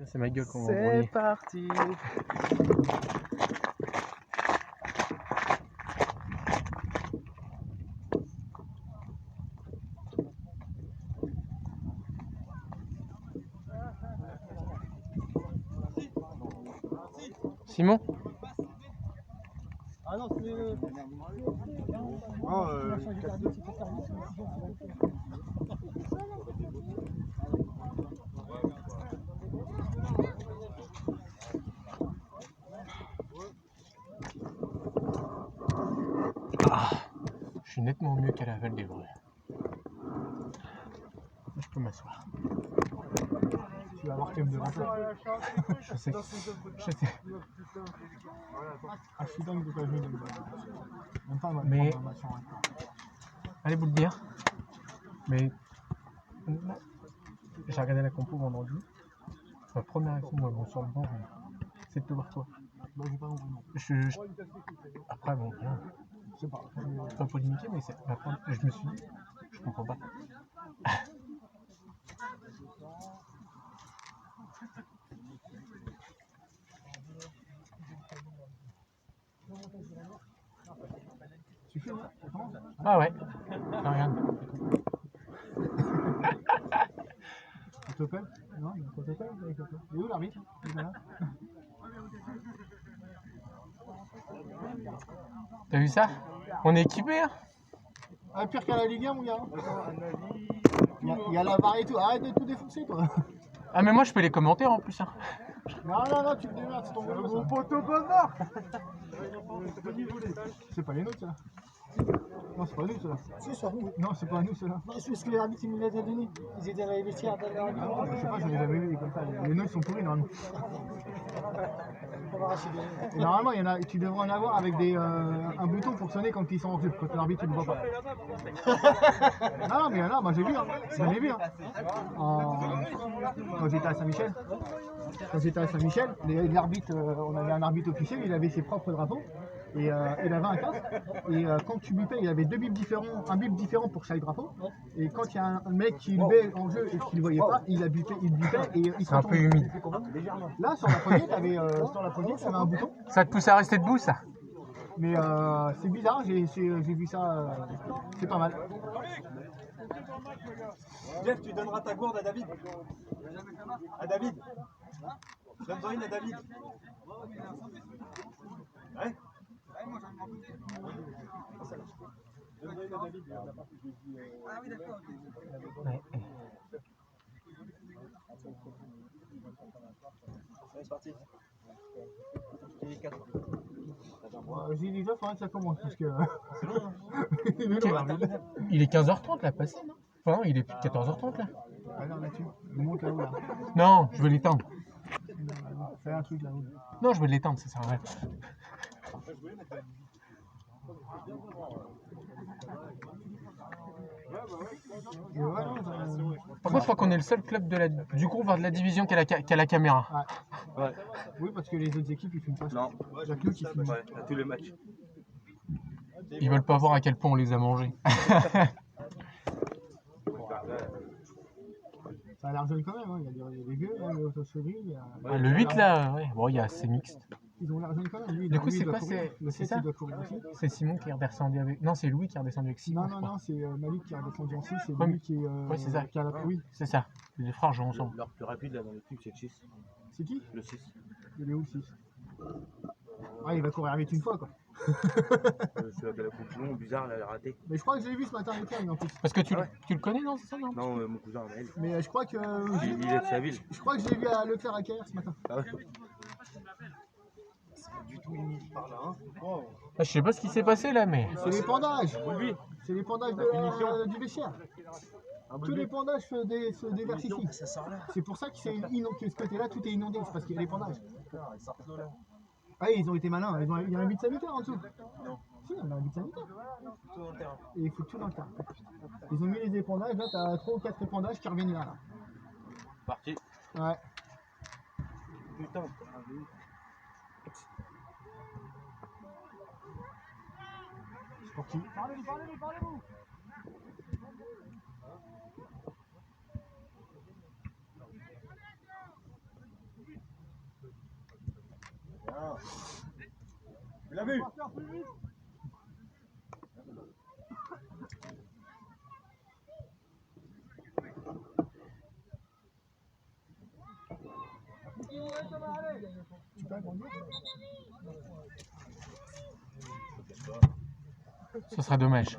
C'est ma gueule qu'on va C'est envoyer. parti. Simon? Ah non, c'est le... Ah, je suis nettement mieux qu'à la Val d'Évreux. Je peux m'asseoir. Tu vas avoir quand même de rapport. Je sais. Je sais. Ah, je suis dingue de pas jouer. Même pas mal. Mais- Allez, bout de bière. Mais j'ai regardé la compo vendredi. Ma première action, moi, bon, sur le banc, c'est de te voir toi. Bah, j'ai pas compris. Après, bon, voilà. Je sais pas. Pas polémiquer, mais c'est la première... je me suis dit, je comprends pas. Tu fais là? Ah ouais. Non, regarde. Protocole? Non, il y a un protocole avec le protocole. Il est où l'arbitre? Il est là. T'as vu ça? On est équipé, hein? Ah, pire qu'à la Ligue 1, mon gars. Il y a la VAR et tout. Arrête de tout défoncer, toi. Ah, mais moi, je peux les commenter en plus, hein. Non, non, non, tu te démerdes, c'est ton boulot. Mon poteau bonheur. C'est pas les nôtres, ça. Non, c'est pas nous, ceux-là. C'est sur nous. Non, c'est pas nous, ceux-là. C'est ce que l'arbitre nous l'a donné. Ils étaient dans les vestiaires de leur Ah, je sais pas, j'en ai jamais vu comme ça. Les nôtres sont pourris, normalement. On va arracher des... Et normalement, il y en a, tu devrais en avoir avec des, un bouton pour sonner quand ils sont en jeu, quand l'arbitre ne le voit pas. Non, mais il y en a, moi j'ai vu, hein. J'en ai vu. Hein. Quand j'étais à Saint-Michel, l'arbitre, on avait un arbitre officiel, il avait ses propres drapeaux. Et il avait un casque, et quand tu bipais, il y avait deux bips différents, un bip différent pour chaque drapeau. Et quand il y a un mec qui levait en jeu et qu'il ne voyait pas, il bipait et il se C'est un peu humide. Là, sur la poignée, t'avais un bouton. Ça te pousse à rester debout, ça? Mais c'est bizarre, j'ai vu ça, c'est pas mal. Jeff, tu donneras ta gourde à David. À David. Donne-en une à David. Ouais. Donne-en une à David. Ah oui, d'accord. Ouais. C'est parti. J'ai 4. J'ai déjà, faudrait que ça commence parce que. Il est 15h30 là, passé, non? Enfin, non, il est plus de 14h30 là. Ah non, là-dessus, il monte là-haut là. Non, je veux l'éteindre. Fais un truc là-haut. Non, je veux l'éteindre, ça sert à rien. Et ouais, non, Par contre, je crois qu'on est le seul club du groupe de la division qui a la caméra. Ouais. oui, parce que les autres équipes ils filment pas. Non. Jacques Luc, il filme. Ouais, à tous les matchs. Ils veulent pas voir à quel point on les a mangés. Ça a l'air jeune quand même, hein. Il y a des vieux, hein, le Autochevry, il y a... Ah, le 8 là, ouais. Bon, c'est mixte. Ils ont l'air jeunes quand même. Lui, Du coup, lui, c'est il doit quoi, courir. Le c'est 7, ça? il doit courir aussi. C'est Simon qui est redescendu avec. Non, c'est Louis qui est redescendu avec Simon. Non, je non, crois. non, c'est Malik qui est redescendu en 6, c'est Ouais, lui qui est. ouais, c'est ça. Qui a la... Oui, C'est ça. Les frères jouent ensemble. L'heure plus rapide là dans l'équipe, c'est le 6. c'est qui? Le 6. Il est où le 6? Ah, il va courir vite une fois quoi. Celui qui a la coupe bizarre, là, elle a raté. Mais je crois que je l'ai vu ce matin avec elle en plus. Parce que tu le connais, non? C'est ça, non? Non, mon cousin, Maël. Mais je crois que. Il est de sa ville. Je crois que je l'ai vu à Leclerc à Caire ce matin. Ah ouais. Du tout humide par là, hein. Wow. Ah, je sais pas ce qui s'est passé là, mais. C'est les pendages. C'est les pendages du vestiaire. Tous les pendages se déversent ici. C'est pour ça que c'est que ce côté-là, tout est inondé. C'est parce qu'il y a les pendages. Ah, ils ont été malins. Il y a un but sanitaire en dessous. Non. Si, il y a un but sanitaire. Et il faut tout dans le terrain. Ils ont mis les épandages. Là, t'as 3 ou 4 épandages qui reviennent là. Parti. Ouais. Putain. C'est pour qui? Parlez-vous. Tu l'as vu? Tu peux agrandir? Ce serait dommage.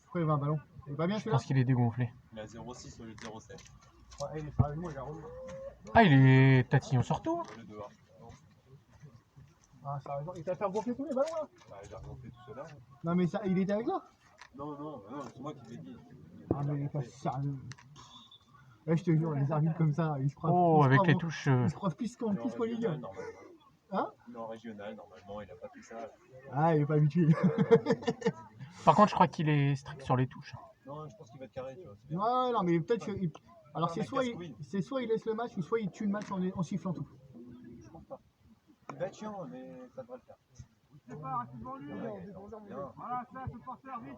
Pourquoi il veut un ballon? Il est pas bien Je celui-là? pense qu'il est dégonflé. Il a 0,6 au lieu de 0,7. Ouais, il est sérieusement, il a remis. Ah, il est tatillon sur tout. Au lieu de 1. Ah, sérieusement, il t'a fait gonfler tous les ballons là? Bah, il a remonté tout cela. Non, mais ça, il était avec toi? Non, c'est moi qui l'ai dit. Ah, mais il est pas sérieux. Ouais, je te jure, les arbitres comme ça, ils se croient. Oh, ils se avec croient les bon. touches. Ils se croient plus qu'en Ligue 1. Hein? Il est en régional, normalement, il a pas tout ça. Ah, il est pas habitué. Par contre, je crois qu'il est strict sur les touches. Non, je pense qu'il va être carré, tu vois. c'est bien. Ouais, non, mais peut-être que. Alors, Non, c'est mais soit, casse-couille. il laisse le match, ou soit il tue le match en sifflant tout. Je pense pas. Il va être chiant, mais ça devrait le faire. Voilà, ça, c'est porteur, vite.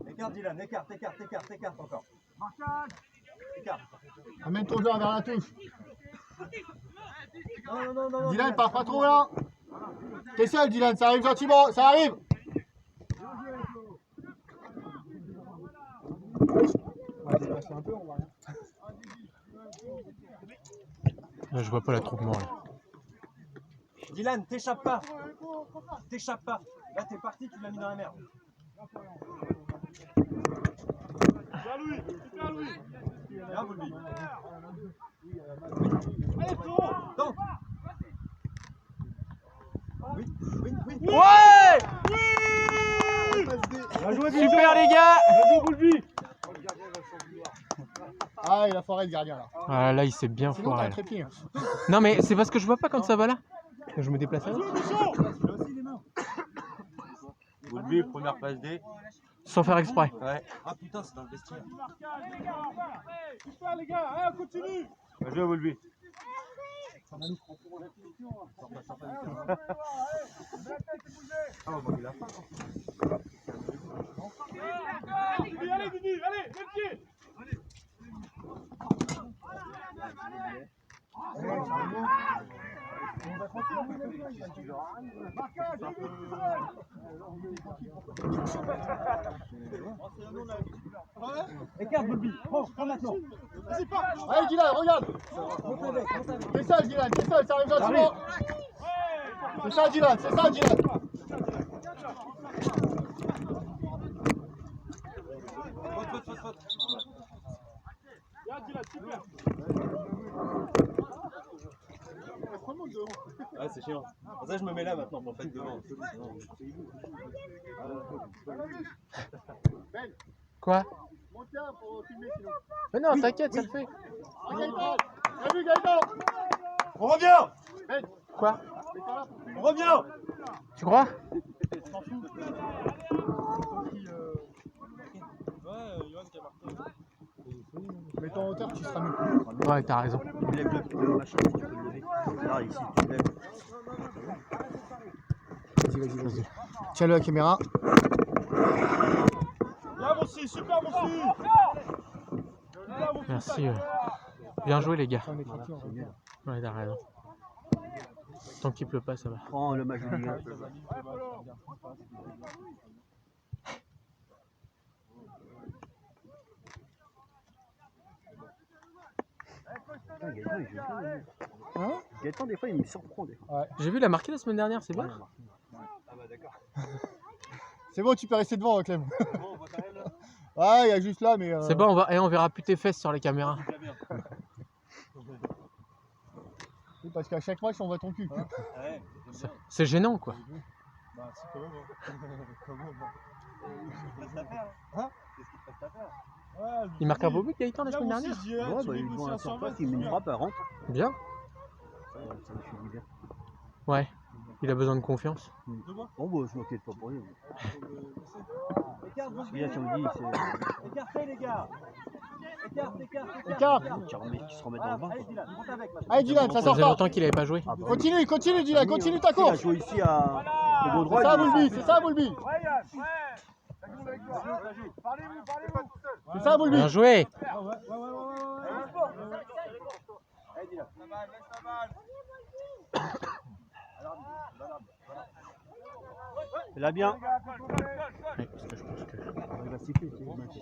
Écarte, Dylan, écarte encore. Écarte. Amène ton joueur vers la touche. Non. Dylan, il part pas trop là. T'es seul, Dylan, ça arrive gentiment, ça arrive. On va dépasser un peu, on va rien. Là, je vois pas l'attroupement. Là. Dylan, t'échappes pas. T'échappes pas. Là, t'es parti, tu l'as mis dans la merde. Bien, Volby. Donc. Oui. Ouais! Super les gars! Ah, il a foiré le gardien là. Ah, là, il s'est bien Sinon, t'as foiré. un Là. trépied. Hein. Non, mais c'est parce que je vois pas quand ça va là. Que je me déplace là. Volby, première passe D. Sans faire exprès. Ouais. Ah putain, c'est dans le vestiaire. Super, les gars, allez, on continue. Bien joué, Volby. Allez, Didi, allez, le pied. Écarte, Volby. Prends maintenant. Allez, Dylan, regarde. C'est ça, Dylan, c'est ça, ça arrive gentiment. C'est ça, Dylan, c'est ça, Dylan. Faute. Bien, Dylan, super. Ouais, c'est chiant. Pour ça, je me mets là maintenant, en fait, devant. Quoi? Monte là pour filmer sinon. Mais non, t'inquiète, ça le fait. Ah, Gaëtan. T'as vu, Gaëtan? On revient. Ben, Quoi? On revient. Tu crois? mets-toi en hauteur, tu seras mieux. Ouais, t'as raison. Tu lèves le machin, tu peux le lever. Là, ici, tu lèves. Vas-y. Tiens-le à la caméra. Bien, Moussi, super, Moussi. Merci. Bien joué, les gars. Ouais, t'as raison. Tant qu'il pleut pas, ça va. Prends le match de Ligue 1. Gaëtan, il joue bien. Hein? Gaëtan, des fois, il me surprend. Des fois. J'ai vu, il a marqué la semaine dernière, c'est bien. C'est bon, tu peux rester devant, Clem. Ah, il y a juste là, mais. C'est bon, on verra plus tes fesses sur les caméras. Oui, parce qu'à chaque match, on voit ton cul. C'est gênant, quoi. Il marque un beau but, Gaëtan, la semaine dernière. Ouais, bah, il voit un surface, il met une frappe, elle rentre. Bien. Ça me fait du bien. Ouais, il a besoin de confiance. Bon, bah, je m'inquiète pas pour lui. Écarte, Celui-là, tu me dis, c'est. Écartez, les gars. Écarte. Écarte. Qui se remet dans le bain. Allez, Dylan, monte avec. Allez, Dylan, ça Ça sort faisait pas. longtemps qu'il avait pas joué. Ah, bah, Continue, Dylan, continue ta Il a course. joué ici à. Au dos droit. C'est ça, il- Boulby, c'est ça, Boulby. Ouais, Yann, ouais. Parlez-vous. C'est ça, Boulby. Bien joué. Allez, dis-le. C'est là bien. Ouais, parce que je pense que... Il va siffler, c'est le match.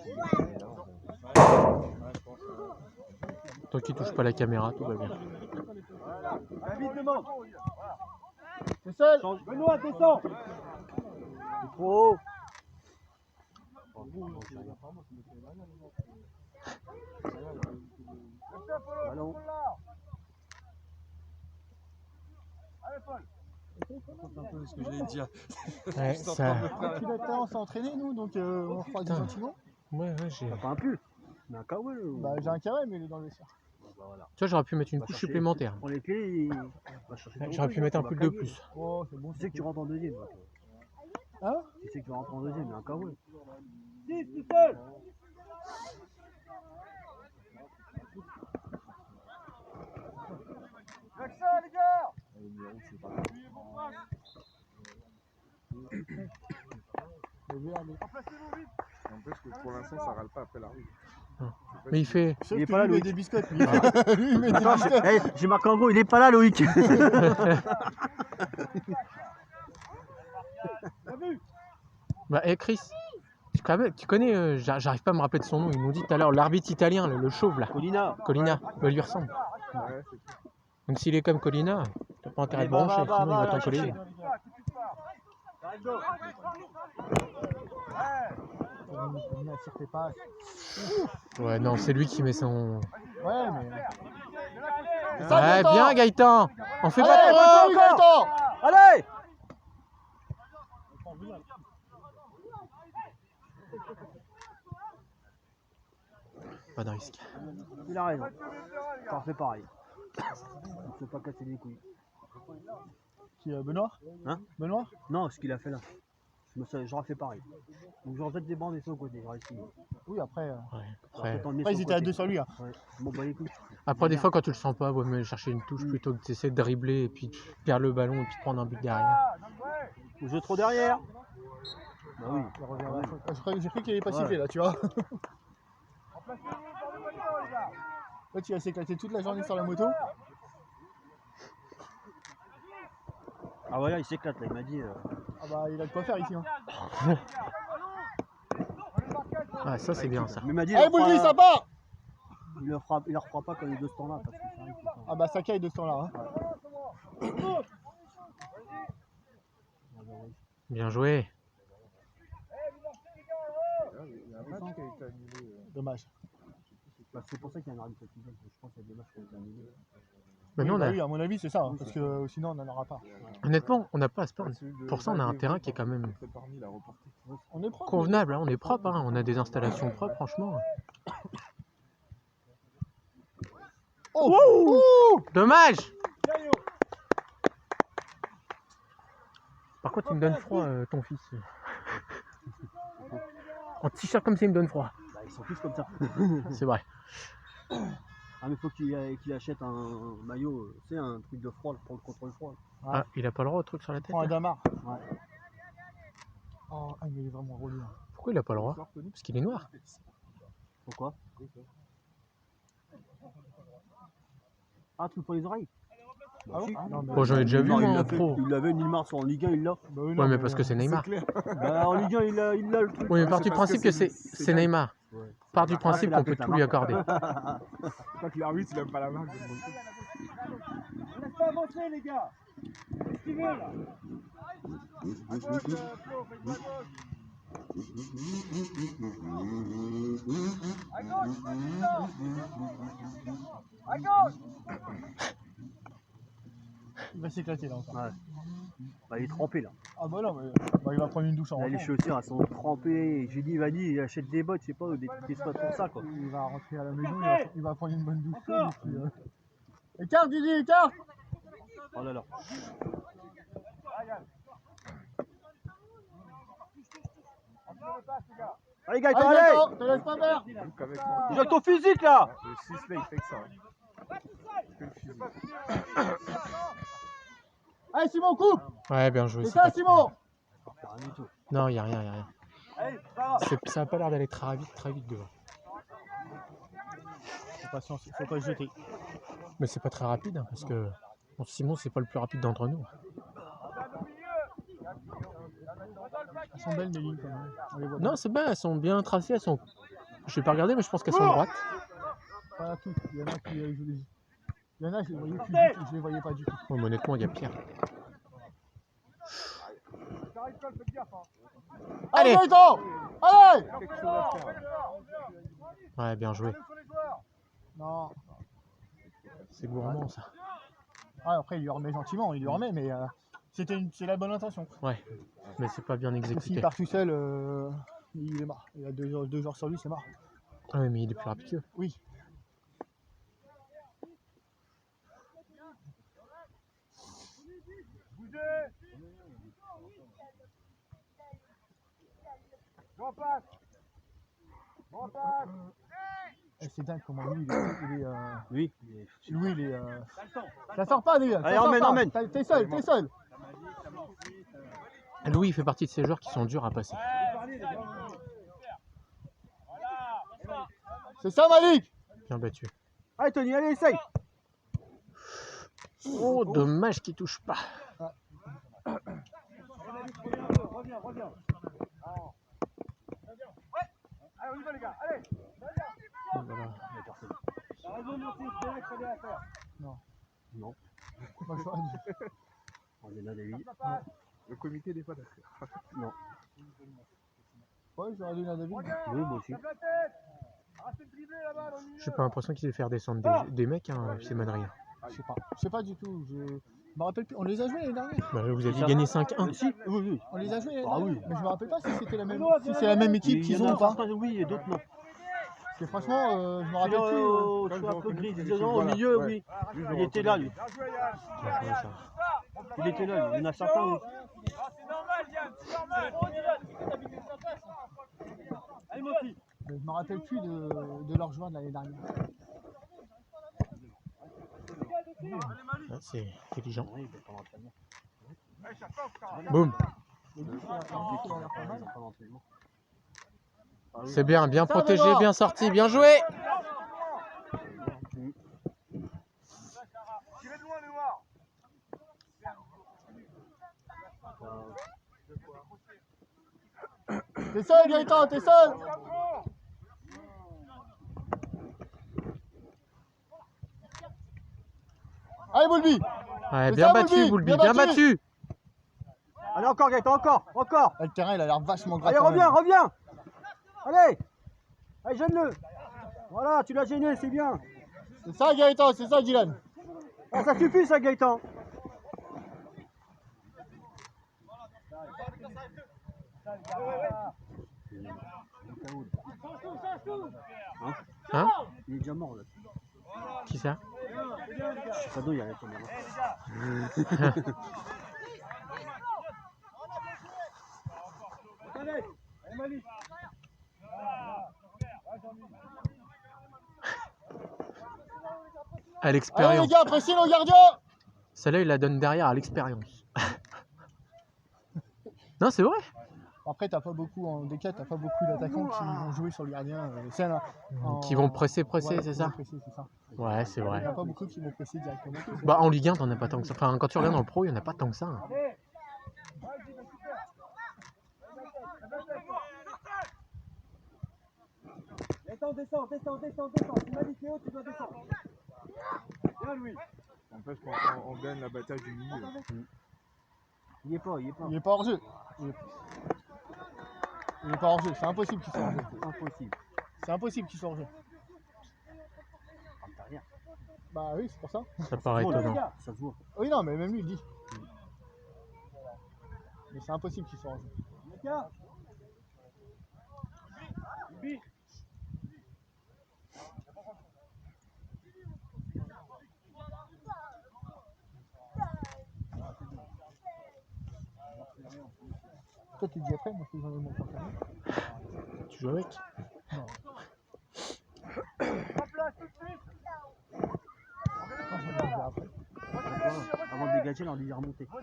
Tant qu'il touche pas la caméra, tout va bien. David demande. C'est seul. Benoît, descends. C'est trop haut. Ballon. C'est un peu ce que j'allais dire. Ouais, ça... Depuis le temps, on s'est entraîné, nous, donc on refroidit Putain. gentiment. Ouais, j'ai... T'as pas un pull? Mais un kawaii ou... Bah, j'ai un carré, mais il est dans le vestiaire. Bah voilà. Tu vois, j'aurais pu mettre une Va couche chercher- supplémentaire. Prends les clés et va chercher ton J'aurais truc, pu mettre un on va pull de cailler. plus. Oh, c'est bon. Tu sais que tu rentres en deuxième. Là. Hein? Tu sais que tu rentres en deuxième, mais un kawaii. 6 tout seul. Jackson, les gars. N'empêche que pour l'instant, ça râle pas après la rue. Mais il fait... Sauf Il est que pas là, lui, il met Loïc. des biscottes. Lui, il met des biscottes. Hey, j'ai marqué en gros, il est pas là, Loïc. Bah, Chris, tu connais, j'arrive pas à me rappeler de son nom, ils m'ont dit tout à l'heure, l'arbitre italien, le chauve là, Colina. Colina, bah, il lui ressemble. Ouais, c'est Donc s'il est comme Colina, t'as pas intérêt de Allez, brancher, sinon il va t'en coller. chercher. Il ne tire tes passes. Ouais, non, c'est lui qui met son... Ouais, mais. Ouais, bien Gaëtan. On fait Allez, pas trop vas-y, Gaëtan. Allez. Pas de risque. Il a raison. T'en fais pareil. On ne peut pas casser les couilles. Qui Benoît? Hein? Benoît? Non, ce qu'il a fait là. J'aurais fait pareil. Donc j'aurais peut-être des bandes et ça au côté. J'aurais essayé. Oui, après. Ouais, J'aurais après, peut-être emmené Après, ça ils au étaient à côté. deux sur lui. Hein. Ouais. Bon, bah les couilles. après des fois quand tu le sens pas, vaut mieux chercher une touche plutôt que d'essayer de dribbler et puis tu perds le ballon et puis de prendre un but derrière. On joue trop derrière. Bah oui. Il revient à la faute. J'ai cru qu'il allait pas Ouais. siffler là, tu vois. Là, tu vas s'éclater toute la journée sur la moto. Ah voilà, il s'éclate là. Il m'a dit. Ah bah, il a de quoi faire ici. Hein. Ah, ça c'est bien ça. Mais il m'a dit. Allez, Bougli, ça part. Il ne refera pas quand il est de ce temps-là. Parce que ça arrive tout le temps. Ah bah, ça caille de ce temps-là. Hein. Bien joué. Il y a un match qui a été annulé. Dommage. Bah, c'est pour ça qu'il y a un arbitre qui vient. Je pense qu'il y a des matchs qui ont été annulés. Mais nous, Oui, on bah a... oui, à mon avis, c'est ça. Hein, parce que sinon, on n'en aura pas. Honnêtement, on n'a pas à se plaindre. Celui de Pour ça, on a un Baguette, terrain qui est quand même contre Parmy, il a reporté. On est propre. convenable, hein, on est propre, hein, on a des installations propres, franchement. Oh, Dommage. Par contre, il me donne froid, ton fils. En t-shirt comme ça, il me donne froid. Bah, ils sont tous comme ça. C'est vrai. Ah, mais faut qu'il achète un maillot, tu sais, un truc de froid pour le contrôle froid. Ah, il a pas le droit au truc sur la tête Prends un là. damar. Ouais. Oh, ah, mais il est vraiment relou. Hein. Pourquoi il a pas le droit? Parce qu'il est noir. Pourquoi? Ah, truc pour les oreilles? Ah bon? Ah, non, mais... Oh, j'en ai déjà vu, Non, moi, il en l'a fait. pro. Il l'avait Neymar en Ligue 1, il l'a. Bah oui, Ouais, mais parce que c'est Neymar. clair. Bah, en Ligue 1, il a le truc. Oui, mais part c'est du parce que principe que c'est- c'est c'est Neymar. Ouais. Part du principe c'est qu'on peut la tout lui marque. accorder. Je crois que l'arbitre, il aime pas la marque. On laisse pas avancer, les gars. Esquivez, là. À gauche, Flo, fais-toi à gauche. À gauche, vas-y, là. À gauche. Il va s'éclater là encore. Ouais. Bah, il est trempé là. Ah bah non, mais bah, il va prendre une douche en Là, les rentrant. chaussures elles sont trempées. J'ai dit, vas-y, il achète des bottes, je sais pas, ou des spots pour ça quoi. Il va rentrer à la maison, il va prendre une bonne douche chaude. Et puis, écarte, Didi, écarte. Oh là là. Allez, Gaëtan, Allez, allez! Gaëtan, te laisse pas faire. Donc avec moi, Déjà avec ton physique là! le 6 là, il fait que ça. Hein. Que le physique. Allez, Simon, coupe. Ouais, bien joué. C'est c'est ça, pas- Simon. Rien du tout. Non, il n'y a rien, il a rien. Allez, ça va. Ça a pas l'air d'aller très vite devant. Patience, il faut pas se jeter. Mais c'est pas très rapide hein, parce que bon, Simon c'est pas le plus rapide d'entre nous. Elles sont belles les lignes quand même. On les voit Non, c'est bien, elles sont bien tracées, elles sont. Je vais pas regarder, mais je pense qu'elles sont droites. pas toutes. Il y en a qui jouent les. Il y en a, je les voyais plus du tout, je les voyais pas du tout. Bon, mais honnêtement, il y a pire. Allez, Allez! Gaëtan! Allez! Quelque chose à faire. Ouais, bien joué. Non. C'est gourmand ça. Ah, après, il lui remet gentiment, il lui remet, mais c'est la bonne intention. Ouais, mais c'est pas bien Parce que s'il exécuté. part tout seul, il est mort. Il a deux joueurs sur lui, c'est mort. Ah oui, mais il est plus rapide qu'eux. Oui. Et c'est dingue comment lui, Lui, il est. Ça sort pas, lui. Allez, emmène. T'es seul, t'es seul. Louis, il fait partie de ces joueurs qui sont durs à passer. C'est ça, Malik. Bien battu. Allez, Tony, allez, essaye. Oh, dommage qu'il touche pas. Reviens. Allez, on y va, les gars, allez. Voilà. T'as raison, mon fils, c'est là qu'il fallait la faire. Non. Non. Moi, je vois. On est là, David. Le comité n'est pas d'accord. Non. Ouais, j'aurais donné à David. Oui, moi aussi. Lève la tête. Arrêtez de dribbler là-bas dans le milieu. J'ai pas l'impression qu'il veut faire descendre des mecs, hein, c'est Madrid. Je sais pas du tout. Je me rappelle plus. On les a joués l'année dernière. Bah, vous aviez gagné 5-1. Si, oui. On les a joués l'année Ah dernière. oui. Mais je me rappelle pas si c'était la même. Si c'est la même équipe qu'ils ont ou pas. Oui, et d'autres non. Parce que franchement, je me rappelle plus. Je suis un peu gris, dedans, au milieu, oui. Il était là, lui. Bien joué, Yann. Bien joué, ça. Il était là, il y en a certains. Oui. C'est normal, Yann, c'est normal. Allez, mon fils. Mais je me rappelle plus de leurs joueurs de l'année dernière. Ah, c'est intelligent. Oui, mais pendant l'entraînement. Boum. C'est bien, bien protégé, bien sorti, bien joué. Tirez de loin, Noir. T'es seul, Gaëtan, t'es seul. Allez, Boulby. Ouais, C'est bien ça, battu, Boulby, Boulby, bien bien battu. battu. Allez, encore, Gaëtan, encore. Le terrain, il a l'air vachement gras. Allez, quand même. reviens. Allez, gêne-le. Voilà, tu l'as gêné, c'est bien. C'est ça, Gaëtan, c'est ça, Dylan. Ah, ça suffit, ça, Gaëtan. Hein? Il est déjà mort, là. Qui ça? Sado, il a été mort. Allez, Malik. À Allez, les l'expérience. gars, pressez le gardien. Celle-là, il la donne derrière à l'expérience. Non, c'est vrai. Après, t'as pas beaucoup en D4, t'as pas beaucoup d'attaquants qui vont jouer sur le gardien. Qui vont presser, Ouais, c'est qui ça? vont presser, c'est ça. Ouais, c'est Il vrai. n'y en a pas beaucoup qui vont presser directement. Bah, en Ligue 1, t'en as pas tant que ça. Enfin, quand tu regardes en pro, il n'y en a pas tant que ça. Hein. Descends. Tu m'as dit Théo, tu dois descendre. Bien, Louis. N'empêche qu'on gagne la bataille du milieu. Il est pas. Il est pas hors jeu. Il est pas hors jeu, c'est impossible qu'il soit hors jeu. Impossible. C'est impossible qu'il soit hors jeu. Ah, t'as rien. Bah oui, c'est pour ça. Ça paraît étonnant. Ça se voit. Oui, non, mais même lui, il dit. Mais c'est impossible qu'il soit hors jeu. Les gars. Bibi. Toi, tu dis après, moi, je j'en ai mon portable. Tu joues avec? Non. En place tout de suite. Moi, j'en ai déjà après. Avant de dégager, là, on lui dit remonter. Là,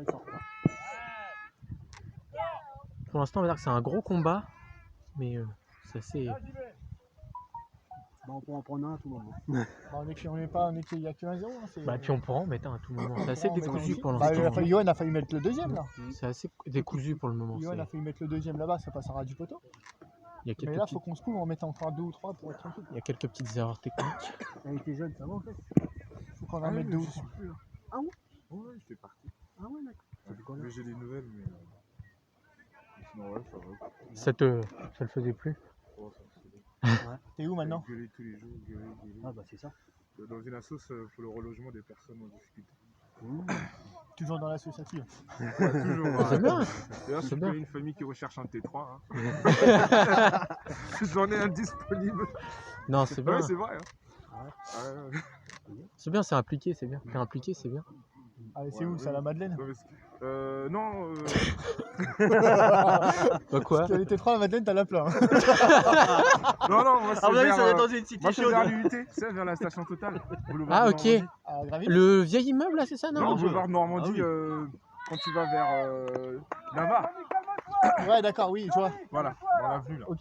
il sort pas. Pour l'instant, on va dire que c'est un gros combat. Mais c'est assez Bon, on pourra en prendre un à tout moment. Bah, on est qu'il n'y a que 1-0. Hein, Bah, puis on pourra en mettre un à tout moment. C'est assez on met décousu aussi. pour Bah, l'instant. Yoann a failli mettre le deuxième là. C'est assez décousu pour le moment. Yoann a failli mettre le deuxième là-bas, ça passera du poteau. Il y a quelques Mais là, petites- faut qu'on se couvre en mettant encore 2 ou 3 pour être tranquille. il y a quelques petites erreurs techniques. Elle était jeune, ça va en fait. Faut qu'on en mette 2 ou 3. Ouais, j'étais parti. Ah ouais, d'accord. Mais j'ai des nouvelles, mais. Sinon, ouais, ça va. Ça le faisait plus. Oh, ça me saoule. T'es où maintenant? Gueuler tous les jours, gueuler. Ah bah c'est ça. Dans une assoce, pour le relogement des personnes en difficulté. Toujours dans l'associative. Ouais, toujours. C'est bien. D'ailleurs, C'est je bien. connais une famille qui recherche un T3. Hein. J'en ai un disponible. Non, c'est bien. Ouais, c'est vrai. Hein. Ouais. C'est bien, c'est impliqué, c'est bien. T'es impliqué, c'est bien. Allez, c'est où? C'est à la Madeleine? Ouais, parce que- non. Bah quoi? Parce qu'elle était 3 à la Madeleine, t'as la plein. Non, moi c'est Ah, vous avez vers, ça va être dans une cité moi c'est chaude. vers l'UIT, tu sais, vers la station Total. Boulevard Ah, de ok. Normandie. À Graville? Le vieil immeuble là, c'est ça? Non, Non, boulevard de Normandie, Ah oui. quand tu vas vers Navarre. Ouais, d'accord, oui, je vois. Voilà, dans l'avenue là. Ok.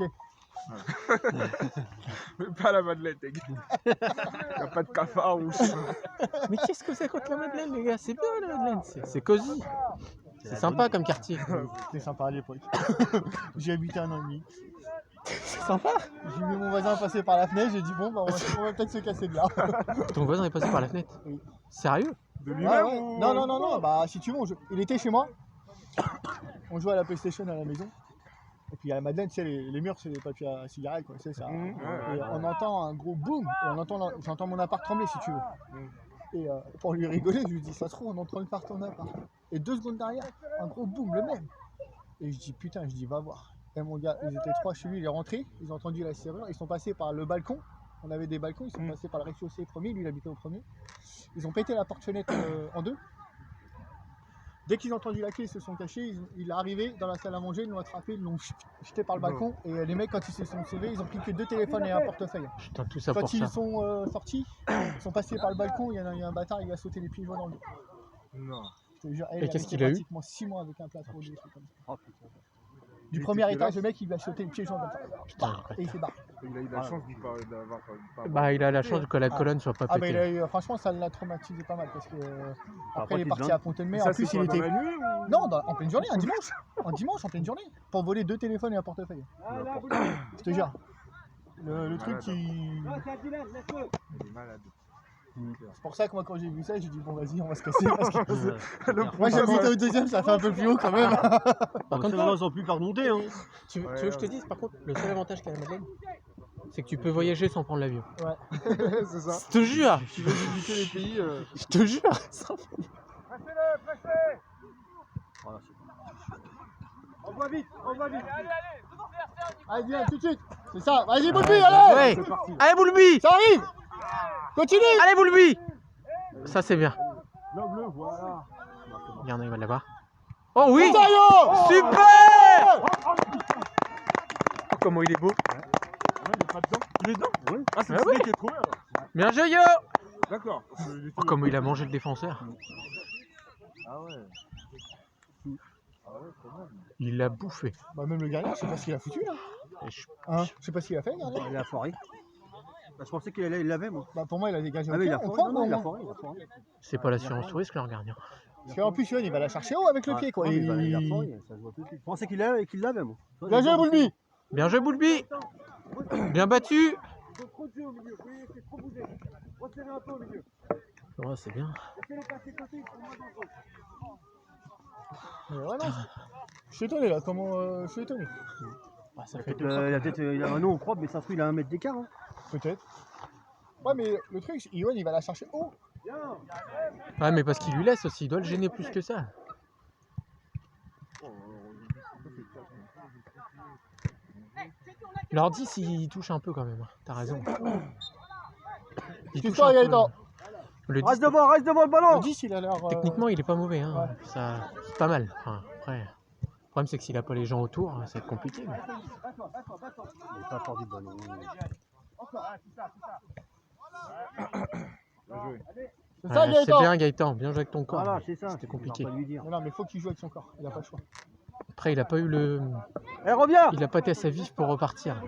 Mais pas la Madeleine, les gars. Y'a pas de cafard ou. Mais qu'est-ce que c'est contre la Madeleine, les gars? C'est bien la Madeleine, c'est cosy. C'est sympa comme quartier. C'était sympa à l'époque. J'ai habité 1 an et demi. C'est sympa. J'ai vu mon voisin passer par la fenêtre, j'ai dit bon, bah, on va peut-être se casser de là. Ton voisin est passé par la fenêtre. Oui. Sérieux? De Ouais, lui-même ouais. ou. Non, bah si tu veux, il était chez moi. On jouait à la PlayStation à la maison. Et puis à la Madeleine, tu sais, les murs, c'est des papiers à cigarettes, quoi. Tu sais, ça. Mmh, ouais, Et on entend un gros boom, et j'entends mon appart trembler, si tu veux. Et pour lui rigoler, je lui dis, ça se trouve, on est en train de faire ton appart. Et 2 secondes derrière, un gros boom, le même. Et je dis, putain, va voir. Et mon gars, ils étaient 3 chez lui, il est rentré, ils ont entendu la serrure, ils sont passés par le balcon. On avait des balcons, ils sont passés par le rez-de-chaussée premier, lui il habitait au premier. Ils ont pété la porte-fenêtre en 2. Dès qu'ils ont entendu la clé, ils se sont cachés, il est arrivé dans la salle à manger, ils l'ont attrapé, ils l'ont jeté par le balcon. Et les mecs, quand ils se sont sauvés, ils ont pris que 2 téléphones et un portefeuille. Putain, tout ça Quand pour ils ça. sont sortis, ils sont passés par le balcon, il y a un bâtard, il a sauté les pieds joints dans le dos. Non. Je te jure, Et il est qu'est-ce resté qu'il a eu? pratiquement 6 mois avec un plâtre au dos, des trucs comme ça. Oh putain. Du Il premier était étage, quel le mec, il lui a sauté les pieds joints comme ça. Putain, Et il s'est barré. Il a eu la chance d'avoir. bah, il a la chance que la colonne soit pas Ah, bah, pétée. franchement, ça l'a traumatisé pas mal parce que après, il est petite parti zone. à Fontaine-Mer. En Ça, plus, c'est il quoi, dans était. la nuit ou. Non, en pleine journée, un dimanche. En dimanche, en pleine journée. Pour voler 2 téléphones et un portefeuille. Je te jure. Le truc Malade. qui. Non, c'est un Dylan, laisse-le. Il est malade. C'est pour ça que moi, quand j'ai vu ça, j'ai dit bon, vas-y, on va se casser. Parce que Le moi, j'habitais au deuxième, ça fait un peu plus haut quand même. Par contre, Ils ont plus par remonter. Hein. tu veux que je te dise, par contre, le seul avantage qu'a la Madeleine, c'est que tu peux voyager sans prendre l'avion. C'est ça. Je te jure, Tu veux visiter les pays. je te jure. Pressez-le, pressez. Voilà, On va vite, on va vite. Allez, viens, tout de suite. C'est ça. Vas-y, Boulby, allez. Ouais. C'est parti. Allez, Boulby. Ça arrive. Continue. Allez, Boulby. Ça, c'est bien. Le bleu, voilà. Regardez, il va l'avoir. Oh oui. Zayo. Super. Oh, comment il est beau. Il est pas dedans. Il est dedans. Oui. Ah, c'est Ah celui oui. qui est trouvé alors. Bien joué, Yo. D'accord. Oh, comment il a mangé le défenseur. Ah ouais. Ah ouais, quand même. Il l'a bouffé. Bah, même le gardien, je sais pas ce qu'il a foutu là. Et je- Hein, je sais pas ce qu'il a fait, le gardien. Il a foiré. Bah, je pensais qu'il l'avait, moi. Bah, pour moi, il a dégagé. Ah, mais il a on foiré. prend, Non, non, il a on- foiré. Il a foiré. C'est pas l'assurance touriste, leur gardien. Parce qu'en plus, Yoann, il va la chercher haut avec le pied, quoi. Ah, mais Il- il a foiré, ça se voit tout de suite. Je pensais qu'il l'avait, moi. Bien joué, Boulby. Bien joué, Boulby. Bien battu. Faut trop de jeu au milieu, vous voyez, c'est trop bougé. Resserrez un peu au milieu. Ouais, c'est bien. Laissez-les passer côté, ils sont moins dangereux. Ouais, non. Je suis étonné là, comment. Je suis étonné. Ah, ça fait Il a peut-être. Il a un nom au propre, mais ça se trouve, il a 1 mètre d'écart. Hein. Peut-être. Ouais, mais le truc, c'est Yoann, il va la chercher haut. Ouais, mais parce qu'il lui laisse aussi, il doit le gêner plus que ça. Leur dit s'il touche un peu quand même, hein. T'as raison. Il touche Excuse-toi, un peu. Gaëtan. Le Reste 10, devant le ballon. Le 10, il a l'air. techniquement, il est pas mauvais, hein. Ouais. Ça, c'est pas mal. Enfin, après, le problème c'est que s'il a pas les gens autour, ça va être compliqué. Mais... Il est pas fort du ballon. Encore, hein, c'est ça, c'est ça. Bien joué. C'est ça, Ouais, c'est Gaëtan. bien, Gaëtan. Bien joué avec ton corps. Voilà, mais c'est ça. C'était compliqué. On va pas lui dire. Non, mais faut qu'il joue avec son corps. Il a pas le choix. Après, il a pas eu le. Eh, reviens. Il a pas été assez vif pour repartir.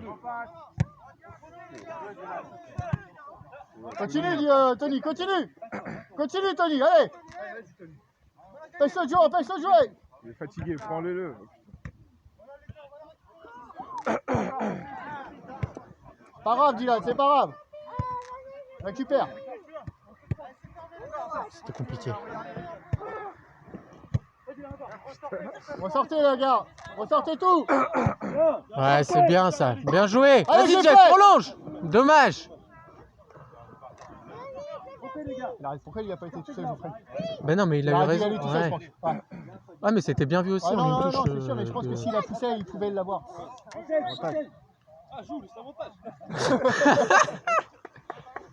Continue, Tony, continue. Continue, Tony, allez. Empêche-le de jouer, empêche-le de jouer. Il est fatigué, prends-le. Pas grave, Dylan, c'est pas grave. Récupère. C'était compliqué. Ressortez, les gars. Ressortez tout. Ouais, c'est bien ça. Bien joué. Allez, Vas-y, j'ai Jeff, fait. prolonge. Dommage. Pourquoi il a pas été touché, Geoffrey? Ben non, mais il a eu aurait dû raison. aller tout seul, je Ouais. pense. Ouais. Ah, mais c'était bien vu aussi. Ah, en non, une non, touche, non, c'est sûr, mais je pense que s'il a poussé, il pouvait l'avoir. Ah, joue, c'est avantage.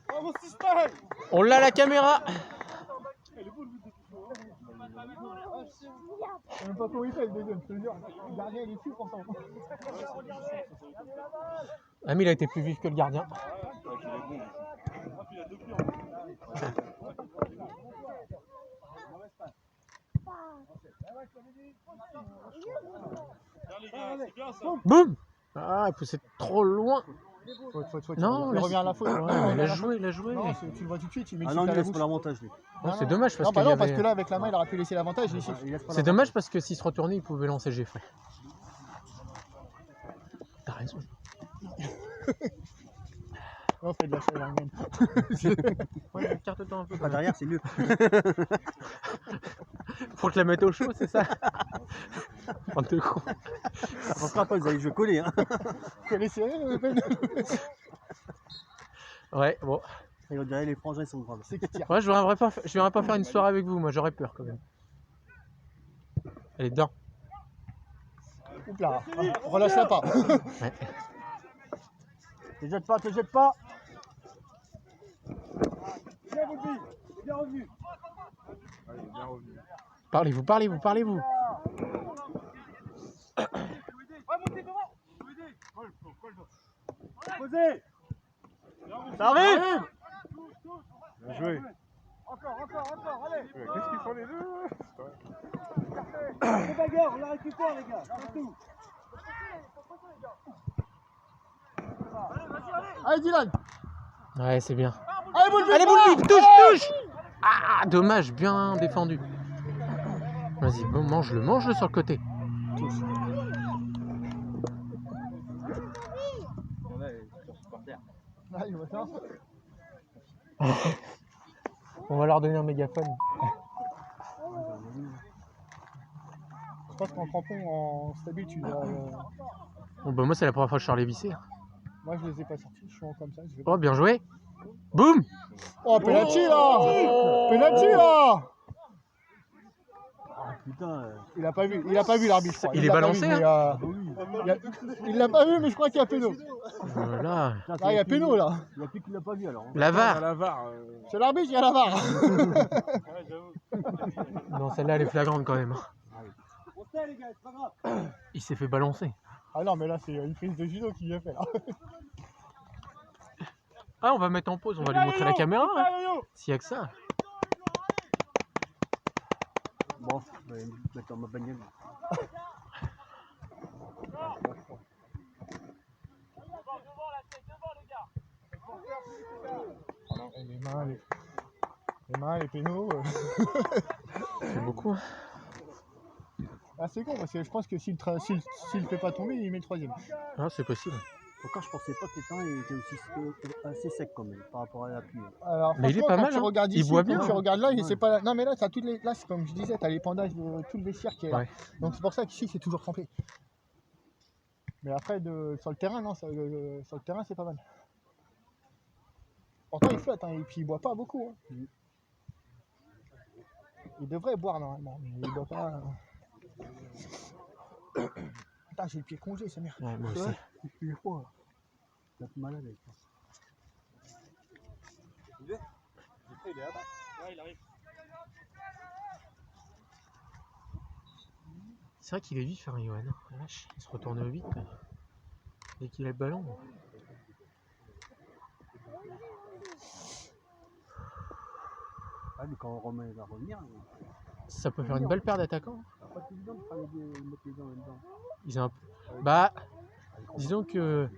Bravo, système. On l'a la caméra. Je sais même pas comment il fait le deuxième, je te jure. Le gardien, il est fou pourtant. Ah, mais il a été plus vif que le gardien. Boum. Ah, il poussait trop loin. Faute. Non, il revient à la faute. Ouais, il a joué, il a joué. Non, tu le vois tout de suite, il met Ah le non, sifflet il à la laisse bouche. pas l'avantage, lui. Non, c'est dommage parce Non, bah qu'il y non, parce avait... que là, avec la main, il aurait pu laisser l'avantage. Il Il laisse pas C'est l'avantage. dommage parce que s'il se retournait, il pouvait lancer Geoffrey. T'as raison. Non, fais de la chaîne. Ouais, écarte-toi un peu. Pas derrière, c'est mieux. Faut te la mettre au chaud, c'est ça? Bande de con. Ça passera pas, vous allez jouer collé. Hein. Quelle est serrée, le peine. Ouais, bon. Et on dirait les frangins sont graves. C'est qui tire. Ouais, je viendrai pas faire une soirée avec vous, moi j'aurais peur quand même. Elle est dedans. Oups là, relâche-la pas. Ouais. Te jette pas, te jette pas. Bien revenu. Bien revenu. Allez, bien revenu. Parlez-vous. Posez. Ça arrive. Bien joué. Encore, allez. Qu'est-ce qu'ils font les deux? Les bagarres, on la récupère, les gars. C'est tout. Allez, Dylan. Ouais, c'est bien. Allez, boule Allez, vite, boule, touche. Ah, dommage, bien défendu. Vas-y, bon, mange-le sur le côté. Allez, maintenant. On va leur donner un mégaphone. Je pense qu'en crampon, en stabile, tu dois. Bon, bah, moi, c'est la première fois que je sors les vissés. Moi, je les ai pas sortis, je suis en comme ça. Je vais... Oh, bien joué. Boum. Oh, penalty là. Penalty là. Ah putain. Il a pas vu l'arbitre. je crois. Il est l'a pas balancé, vu, mais, il l'a pas vu, mais je crois qu'il y a péno. Voilà. Là, il y a péno là. Il y a plus qu'il l'a pas vu alors. Hein. La À VAR. la VAR. C'est l'arbitre, il y a la VAR. Non, celle-là, elle est flagrante quand même. On sait, les gars, c'est pas grave. Il s'est fait balancer. Ah non, mais là, c'est une prise de judo qu'il a fait là. Ah, on va mettre en pause, on va lui montrer la caméra. Hein. S'il y a que ça. Bon, je vais me mettre dans ma bagnole. Les mains, les pénaux. C'est beaucoup. Hein. Ah, c'est con parce que je pense que s'il le fait pas tomber, il met le troisième. Ah, c'est possible. Encore, je pensais pas que les temps étaient aussi assez secs quand même par rapport à l'appui. Alors, Mais il est franchement, pas quand mal, tu hein. regardes Il ici, boit quand bien, tu hein. regardes là, c'est pas. Là, mais là, t'as toutes les. Là, c'est comme je disais, t'as l'épandage de tout le vestiaire qui est là. Ouais. Donc c'est pour ça qu'ici, c'est toujours trempé. Mais après, sur le terrain, non, sur le terrain, c'est pas mal. Pourtant, il flotte, hein, et puis il boit pas beaucoup. Hein. Il devrait boire normalement, mais il boit pas. Putain, j'ai le pied congé, c'est merde. Ouais, moi aussi. Il est froid. Il a plus malade avec ça. C'est vrai qu'il est vif, hein, Johan. La vache, il se retourne vite. Dès qu'il a le ballon. Ah, mais quand Romain va revenir, Ça peut faire une belle paire d'attaquants. c'est pas évident de faire mettre les deux en même temps. Ils ont un... Bah, disons que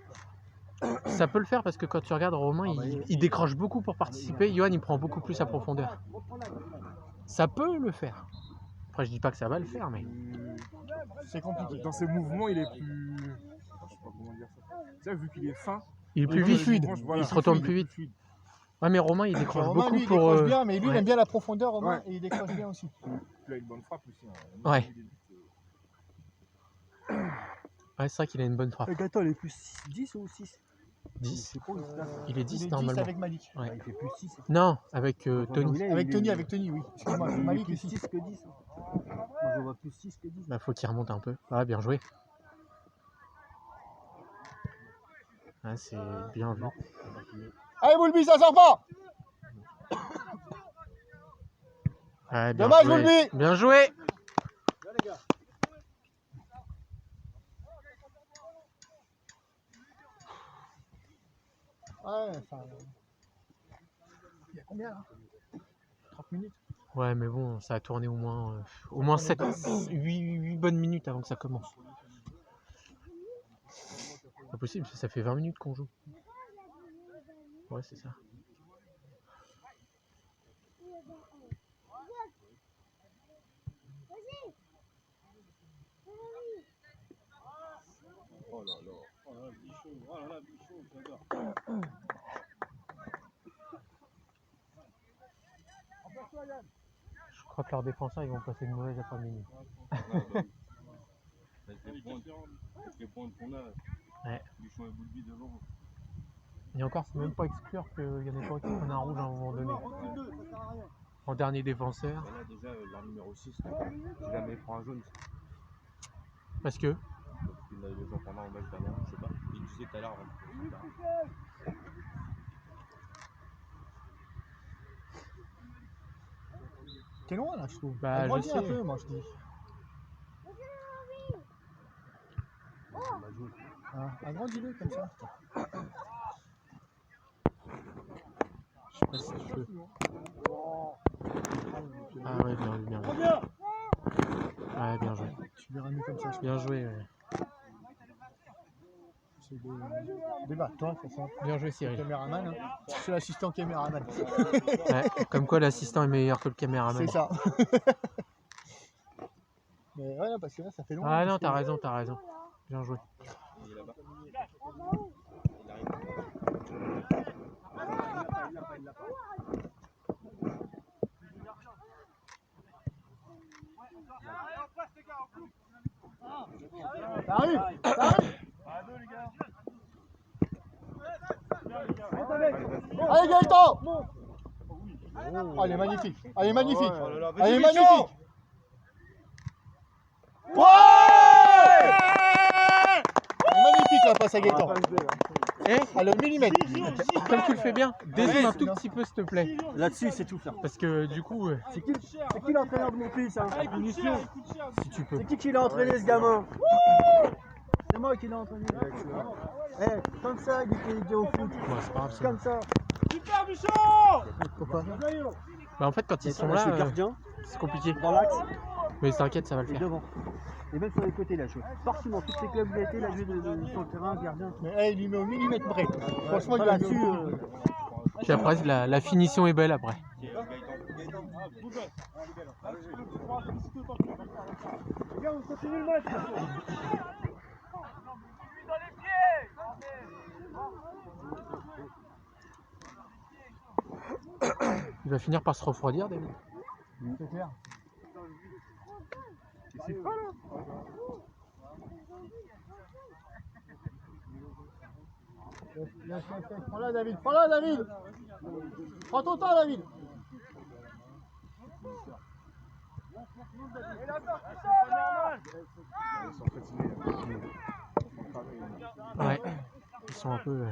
Ça peut le faire parce que quand tu regardes Romain, il décroche beaucoup pour participer. Johan, il prend beaucoup plus à profondeur. Ça peut le faire. Après, je dis pas que ça va le faire, mais... C'est compliqué. Dans ses mouvements, il est plus. Je sais pas comment dire ça. Tu sais, vu qu'il est fin, Il est plus plus vif. fluide. Il se retourne plus vite. Ouais, mais Romain, il décroche Romain, beaucoup lui, il pour... décroche bien, mais lui, il ouais. aime bien la profondeur, Romain, Ouais. et il décroche bien aussi. il a une bonne frappe aussi. Hein. Ouais. Ouais, c'est vrai qu'il a une bonne frappe. Attends, il est plus 10 ou 6 10. C'est quoi, il se place Il est 10 Il est 10 normalement. avec Malik. Ouais. Il fait plus 6. Non, avec Tony. Avec Tony, oui. Excuse-moi, c'est Malik plus aussi. 6 que 10. Moi, je vois plus 6 que 10. Bah, faut qu'il remonte un peu. Ah, bien joué. Ah, c'est bien vu. Allez, Boulby, ça sort pas. Ouais, bien Dommage, joué. Boulby. Bien joué. Ouais, enfin... Il y a combien, là 30 minutes. Ouais, mais bon, ça a tourné au moins 7, 8 bonnes minutes avant que ça commence. C'est pas possible, ça fait 20 minutes qu'on joue. Ouais, c'est ça. Oh là là. Oh là là, bichot. Oh là là, bichot, j'adore. Je crois que leurs défenseurs, ils vont passer une mauvaise après-midi. Les points qu'on a. Ouais. Bichot et Boulby devant. Et encore, c'est même pas exclure qu'il y en ait pas qui prennent un rouge à un moment donné. En dernier défenseur. Là, déjà, la numéro 6, si jamais il prend un jaune, Parce que parce qu'il a les gens pendant un match dernier, je sais pas. Il disait tout à l'heure. T'es loin, là, je trouve. Bah, Agrandis je sais. un peu, moi, je dis. Ah, agrandis-le, comme ça. je sais pas si je peux. Ah ouais, bien vu, bien vu. Ouais, bien joué. Tu verras mieux comme ça. Bien joué, ouais. C'est débat, toi, de toute façon. Bien joué, Cyril. Caméraman, hein. C'est l'assistant caméraman. Ouais, comme quoi l'assistant est meilleur que le caméraman. C'est ça. Mais ouais, parce que là, ça fait longtemps. Ah non, t'as raison, t'as raison. Bien joué. Il est là-bas. Ça arrive. Allez, Gaëtan. Oh, elle est magnifique. Elle est magnifique. Elle est magnifique. Ouais. Elle est magnifique la passe à Gaëtan. Elle est au millimètre. Comme tu le fais bien, dézoome un tout petit peu, s'il te plaît. Là-dessus, c'est tout faire. Parce que du coup, C'est qui l'entraîneur de mon fils, hein? Punition. si tu peux. C'est qui l'a entraîné, ce gamin? C'est moi qui l'ai entraîné. Eh, comme ça, il était au foot. Ouais, c'est pas grave, ça. Comme ça. Super, Bichot. Pourquoi? Bah, en fait, quand ils sont Là, là, je suis gardien, c'est compliqué. dans l'axe Mais t'inquiète, ça va le et faire. devant. Et même sur les côtés, là, je joue. Partout, dans tous les clubs où il a été, il a joué sur le terrain, gardien. Mais elle, il lui met au millimètre près. Franchement, il Là, lui met là-dessus, au Puis après, la finition est belle après. Les gars, on continue le match. Il va finir par se refroidir, David. C'est clair. Laisse. Prends-la, David. Prends-la, David. Prends ton temps, David. Ouais, ils sont un peu...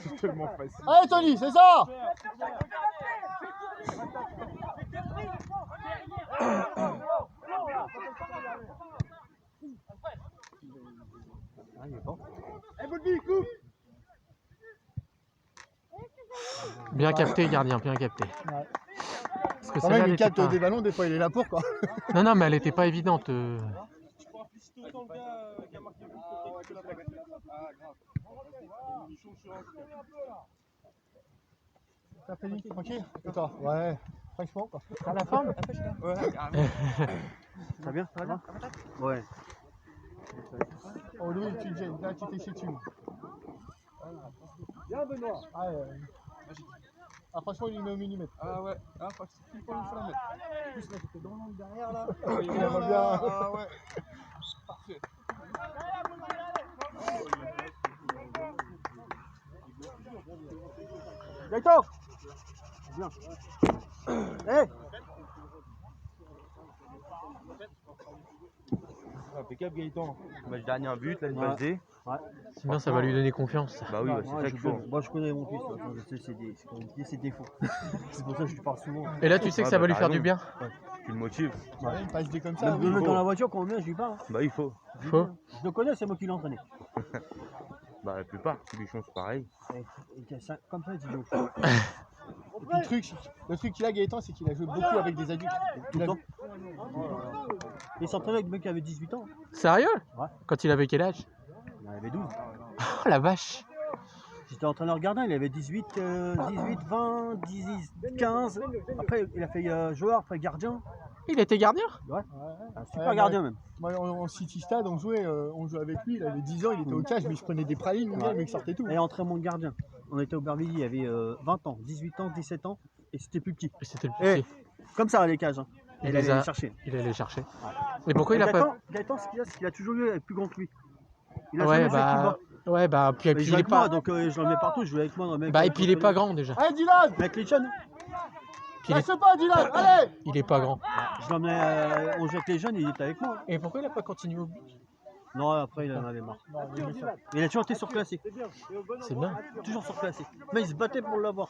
C'est tellement facile. Allez, Tony, c'est ça. Bien capté, gardien, bien capté. Ouais. Parce que Quand celle-là, même, elle il était capte pas... des ballons, des fois il est là pour quoi. Non, non, mais elle était pas évidente. Tu pourras féliciter autant le gars qui a marqué le but que la plaque. Ah, grave. Vas-y, Michon, je suis en Ça fait vite, tranquille. Et toi? Ouais, franchement quoi. T'as la forme? Ouais, carrément. Ça va bien? Ça va bien? Ouais. Oh Louis, tu te gênes, là tu t'es chié dessus. Viens, Benoît. Ah, ah franchement il met au millimètre. Ah ouais, ah, faut qu'il faut la mettre. En plus là j'étais dans l'angle derrière là. Il aimerait bien. Ah ouais. Parfait. Gaëtan! Bien. Hé! Impeccable Gaëtan. Match dernier un but, là une balle D. Sinon, ça va lui donner confiance. ça. Bah oui, Ouais, c'est ça qu'il faut. moi je connais mon fils, je sais ses défauts. C'est pour ça que je te parle souvent. Et là, tu sais que Ouais, ça va bah, lui t'as faire du raison. bien. Tu le motives. Ouais, une passe D comme ça, oui. Même faut. dans la voiture, quand on vient, je lui parle. Bah il faut. Faut. Je le connais, c'est moi qui l'ai entraîné. Bah la plupart, tous les chiens c'est pareil. Comme ça, il dit donc. Et puis, le truc qu'il a Gaëtan, c'est qu'il a joué beaucoup avec des adultes. Tout le temps. Il s'entraînait avec des mecs qui avaient 18 ans. Sérieux? Ouais. Quand il avait quel âge? Il en avait 12. Oh la vache! J'étais entraîneur gardien, il avait 18, 20, 15. Après, il a fait joueur, après gardien. Il était gardien? Un super gardien même. Moi en City Stade, on jouait avec lui, il avait 10 ans, il était au cage, mais je prenais des pralines, le mec sortait tout. Et entraînement de gardien. On était au Bervilliers, il y avait 20 ans, 18 ans, 17 ans, et c'était plus petit. Et c'était le Eh, petit. comme ça, les cages. Hein. Il Il les allait a- les chercher. Il allait chercher. Et pourquoi il a pas. Gaëtan, ce qu'il a, c'est qu'il a toujours eu plus grand que lui. Il a Ouais, jamais joué avec plus bah. bas. Ouais, bah. Puis, Mais puis il il joue est avec moi, pas. donc je l'emmène partout, je joue avec moi dans le mec. Bah, et puis il est pas grand déjà. Allez Dylan, Avec les jeunes, Puis il est- lâche pas Dylan, allez. il est pas grand. je l'emmenais, on jouait avec les jeunes, il était avec moi. Et pourquoi il a pas continué au but? Non, après il en avait marre. Il a toujours été surclassé, C'est bien. toujours surclassé. Mais il se battait pour l'avoir.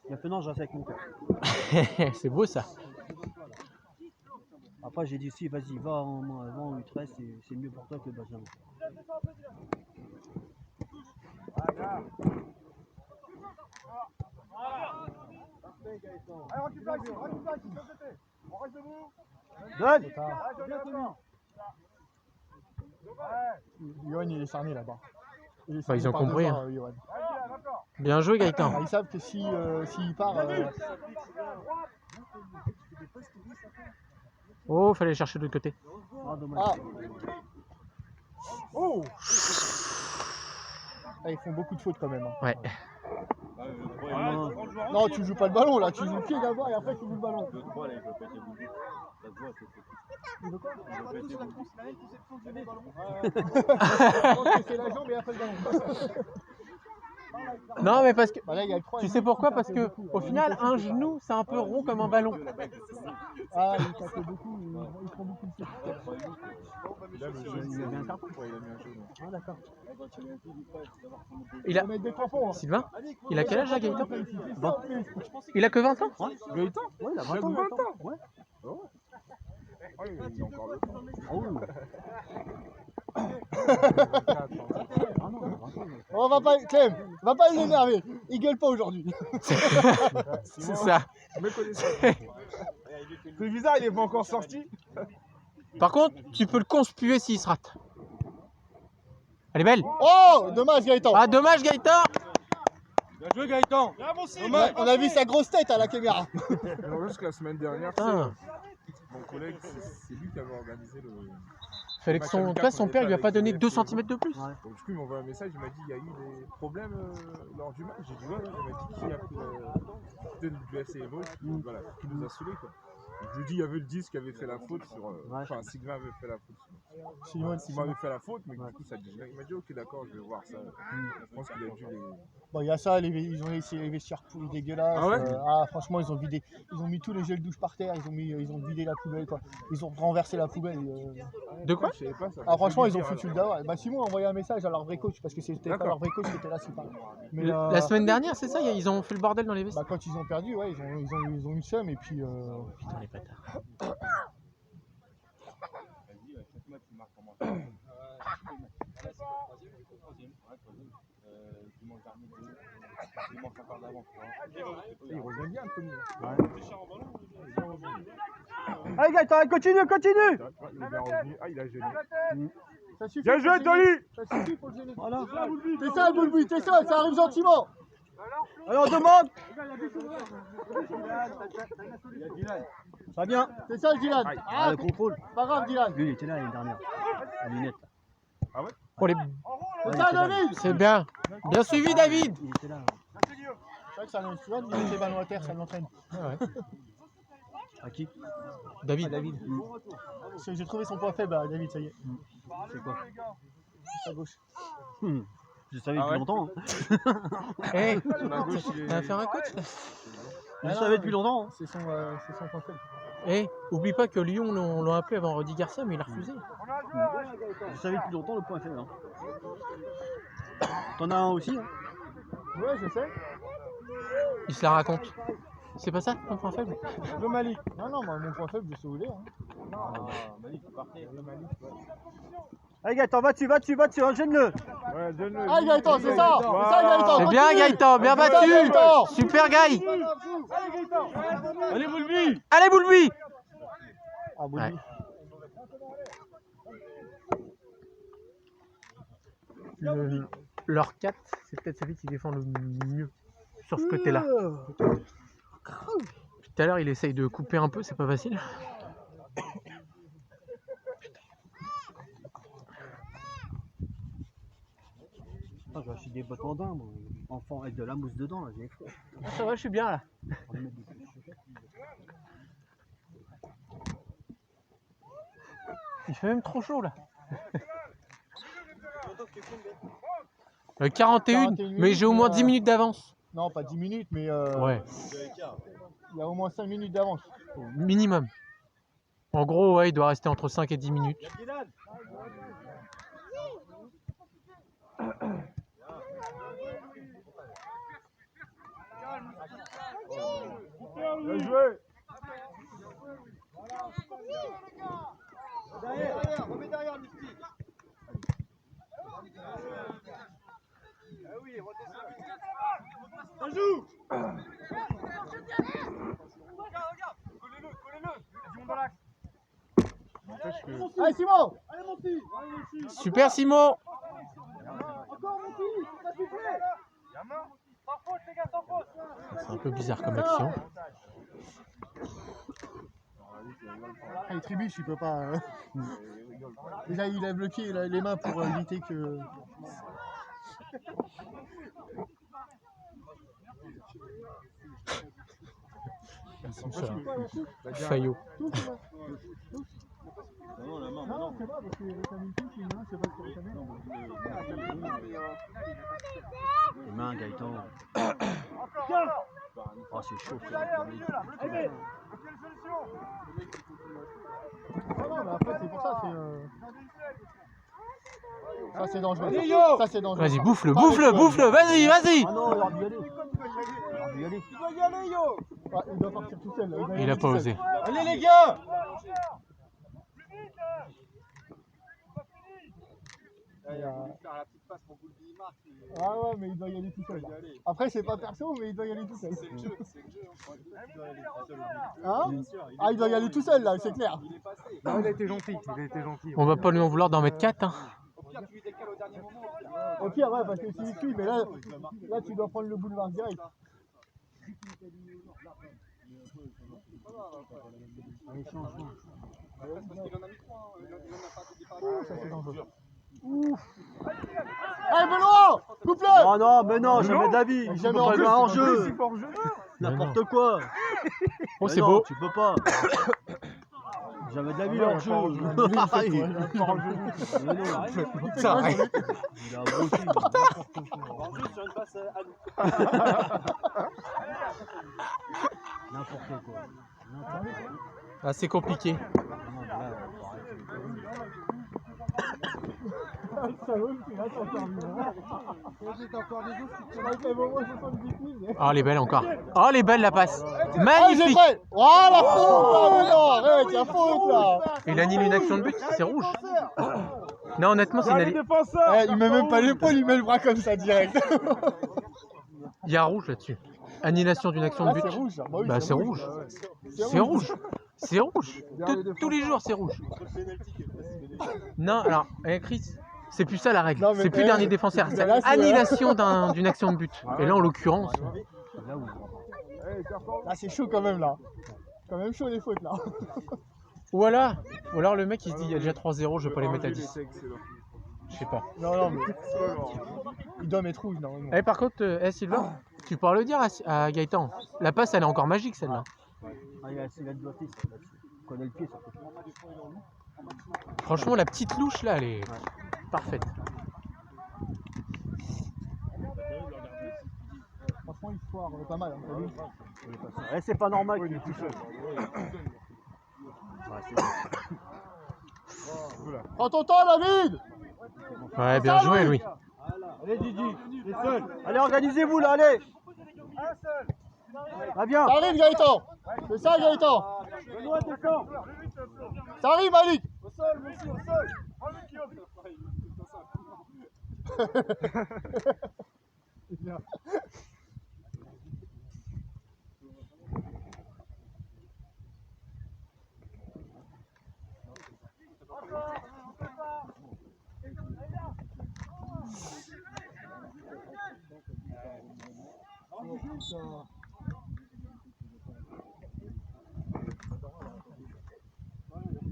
Il a fait non, je reste avec mon père. C'est beau ça. Après j'ai dit si, vas-y, va en U13, c'est mieux pour toi que Benjamin. Allez, recule-toi, recule-toi, on reste debout. Donne. Bien tenu. Yohan il est cerné là-bas. Il est Bah, cerné ils ont par compris, deux hein. joueurs, Yohan. Vas-y, d'accord. Bien joué, Ah, Gaëtan. ils savent que s'il part, Oh, fallait chercher de l'autre côté. Ah, dommage. ah. Oh. Ah, ils font beaucoup de fautes quand même. Hein. Ouais. Ah, non. Non, tu joues pas le ballon là, tu joues le pied d'abord et après tu joues le ballon. Je pense que c'est la jambe et après le ballon. Non, mais parce que. Bah là, il y a le 3. Tu sais pourquoi? Parce que au final, un genou, c'est un peu rond comme un ballon. Ah, il tape beaucoup, il prend beaucoup de fautes. Là, le jeu, Il y avait un carton. ouais, il a mis un jaune. Ah, d'accord. Il Il a. faut mettre des crampons. Hein. Sylvain? Il a quel âge là, Gaëtan? 20. Il a que 20 ans? Gaëtan Ouais, il a 20 ans. 20 ans. Ouais. Oh, il a encore le temps. Oh, oui. Oh, on va pas, Clem, va pas l'énerver. Il gueule pas aujourd'hui. C'est ça. Je me connais ça. C'est bizarre, il est pas encore sorti. Par contre, tu peux le conspuer s'il se rate. Elle est belle. Oh, dommage Gaëtan. Ah, dommage, Gaëtan. Bien joué, Gaëtan. On a vu sa grosse tête à la caméra. Alors, juste que la semaine dernière, Ah. mon collègue, c'est lui qui avait organisé le. Fallait que son. Toi, son père lui a pas donné 2 cm de plus. Ouais. Donc, du coup, il m'a envoyé un message, il m'a dit il y a eu des problèmes lors du match. J'ai dit ouais, il m'a dit qui a pris du FC Evo, voilà, qui nous a saoulés quoi. Donc, je lui dis il y avait le 10 qui avait fait la faute sur. Enfin, Sylvain avait fait la faute sur. Sylvain avait fait la faute, mais du coup, ça dit. Il m'a dit ok, d'accord, je vais voir ça. Je pense qu'il a dû les. Bon, il y a ça, ils ont laissé les vestiaires pourris dégueulasses. Ah ouais franchement, ils ont mis tous les gels douche par terre, ils ont vidé la poubelle, quoi. Ils ont renversé la poubelle. De quoi? Je savais pas ça. Ah, franchement, ils ont foutu le dawa. Bah, Simon a envoyé un message à leur vrai coach, parce que c'était pas D'accord. leur vrai coach qui était là, c'est pas. Mais La semaine dernière, c'est ça? Ils ont fait le bordel dans les vestiaires. bah, quand ils ont perdu, ouais, ils ont eu le seum, et puis. Putain, les bâtards. Dimanche encore d'avant. Il revient bien, Tony. Allez, Gaëtan, continue, continue. Il est bien revenu. Ah, il a gêné. Ça suffit. Bien joué, Tony. Ça suffit pour le gêner. Voilà. T'es ça, Boulboui, t'es ça arrive gentiment. Alors, on demande. Ça vient. C'est ça, Dylan. Ah, le contrôle. Pas grave, Dylan. Lui, il était là l'année dernière. La lunette. Pour les... C'est ça, David. C'est bien. Bien suivi, David. Il était là. C'est vrai que ça tu vois, il met les ballons à terre, ça l'entraîne. Ah ouais. À qui? David. David. J'ai trouvé son point faible, David, ça y est. C'est quoi? Sa gauche. Je savais depuis longtemps. Hein. Hey, Sur la gauche, il est- t'as fait un coach là? Je savais depuis longtemps. Hein. C'est son point faible. Eh, oublie pas que Lyon l'ont appelé avant Rudy Garcia, mais il a refusé. Je savais depuis longtemps le point faible. Hein. T'en as un aussi. Hein. Ouais, je sais. Il se la raconte. C'est pas ça ton point faible? Le Mali. Non, non, mon point faible, je sais où il est. Hein. Allez, Gaëtan, va-tu, enchaîne-le. Ouais, donne-le. Ah, Gaëtan, c'est ça. C'est ça, Gaëtan. C'est bien Gaëtan, bien battu. Gaëtan. Super Gaï. Allez, Boulby. Allez Boulby. Ah, bon, Ouais. Leur 4, c'est peut-être celui qui défend le mieux sur ce côté-là. Tout à l'heure, il essaye de couper un peu, c'est pas facile. Ah, j'ai acheté des bottes en daim, moi. Enfant avec de la mousse dedans, là, j'ai froid. Ah, ça va, je suis bien là. Il fait même trop chaud là. 41, mais j'ai au moins 10 minutes d'avance. Non, pas 10 minutes, mais Ouais, il y a au moins 5 minutes d'avance. minimum. En gros, ouais, il doit rester entre 5 et 10 minutes. Bien joué. Derrière, remets derrière, Misty. Ah oui, redescends. Ça joue. Regarde, collez-le. Il y a du monde dans l'axe. N'empêche que Allez, Simon. Allez, mon petit. Super Simon. Encore, mon petit. Ça suffit. Sans faute, les gars, sans faute. C'est un peu bizarre comme action. Ah, il trébuche, il peut pas. Déjà, il lève le pied, les mains pour éviter que. Fayot. Non, c'est pas parce qu'il y a une touche, une main, c'est pas ce que ça met. Les mains, Gaëtan. Oh, c'est chaud. Allez, quelle solution? Non, mais après, c'est pour ça, c'est. Ça, c'est dangereux. Ça, c'est dangereux. Vas-y, bouffe-le, vas-y. Ah non, il aurait dû y aller. Il aurait dû y aller. Il doit y aller, yo. Ah, il doit partir tout seul. Là. doit y Il aller a tout pas seul. osé. Allez, les gars. Ah ouais, mais il doit y aller tout seul. Là. Après, c'est pas perso, mais il doit y aller tout seul. C'est le jeu. Hein? Ah, il doit y aller tout seul, là, c'est clair. il a été gentil. On va pas lui en vouloir d'en mettre 4. Hein. Au pire, ouais, parce que s'il suit, mais là, tu dois prendre le boulevard direct. Allez, change. Ça, c'est dangereux. Ouf. Allez, Benoît! Coupe-le! Non, mais non, jamais David. Tu peux Jamais pas en le plus, mettre en en jeu. Mais N'importe quoi. Oh, Mais c'est non, beau. Tu peux pas. Jamais David en jeu. Ça arrête. Il a brossé. Sur une passe à nous. N'importe quoi. Ah, c'est compliqué. Non, mais là, Salaud, là, t'es encore vivant. J'ai encore des autres qui sont fait au moins 70 000. Oh, elle est belle encore. Oh, elle est belle la passe. Ah, j'ai Magnifique. fait! Oh, la faute là, mais non, arrête, la faute là! Il annule une action de but, c'est rouge. Non, honnêtement, c'est Allez, une... défenseur. Il met même pas l'épaule, il met le bras comme ça direct. Il y a un rouge là-dessus. Annulation d'une action de Là, but. c'est rouge. Bah, oui, Bah, c'est rouge. C'est rouge. C'est rouge. Tous les jours, c'est rouge. Non, alors, Chris, c'est plus ça la règle. Non, mais C'est plus dernier défenseur. C'est là, c'est- annulation d'une action de but. Et là, en l'occurrence, Là, c'est chaud quand même là. Quand même chaud les fautes là. ou alors le mec il se dit il y a déjà 3-0, je vais pas les mettre à 10. Je sais pas. Non, mais il doit mettre rouge normalement. Eh, par contre, Sylvain, tu pourras le dire à Gaëtan. La passe, elle est encore magique celle-là. Ah, il a de beauté, ça. Il connaît le pied, ça. Franchement, la petite louche là, elle est parfaite. Franchement, il foire pas mal. Hein, t'as vu. Eh, c'est pas normal qu'il est tout seul. Prends ton temps, David. Ouais, bien joué, Louis. Allez, Didi, t'es seul. Allez, organisez-vous là, allez. Va bien. Ça arrive, Gaëtan. C'est ça, Gaëtan. Benoît, descends. Ça arrive, Malik. Au sol, monsieur, au sol. Prends le Guillaume.